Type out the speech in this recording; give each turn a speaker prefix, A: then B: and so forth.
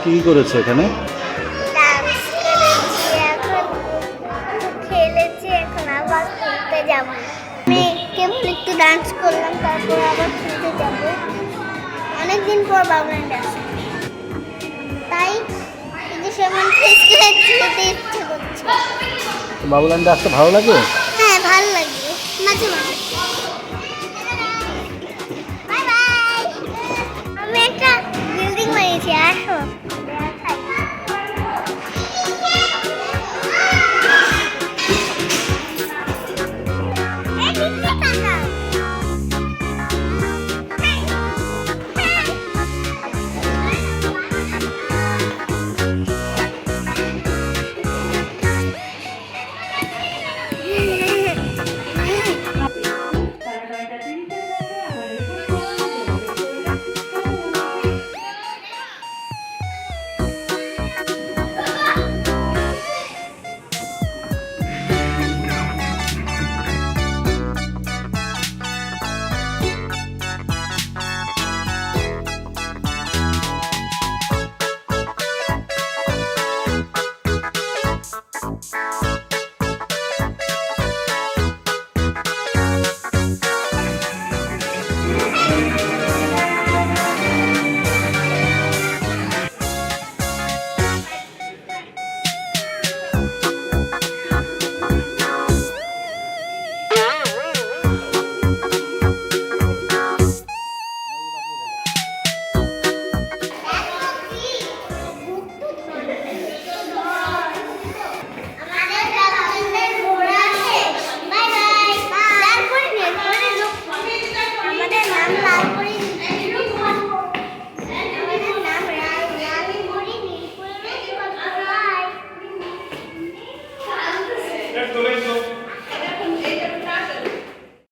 A: কি করেছে এখানে?
B: ডান্স করেছি, এখন খেলেছি, এখন আবার খেলতে যাব। আমি কেবল একটু ডান্স করলাম, তারপর আবার খেলতে যাব। অনেকদিন পর বাবুল্যান্ডে আসি, তাই এই যে সেমন খেলতে যেতে ইচ্ছে করছে।
A: বাবুল্যান্ডে আসতে ভালো লাগে?
B: হ্যাঁ, ভালো লাগে মাঝে মাঝে। Bye bye. আমি একটা বিল্ডিং বানিয়েছি, আসো।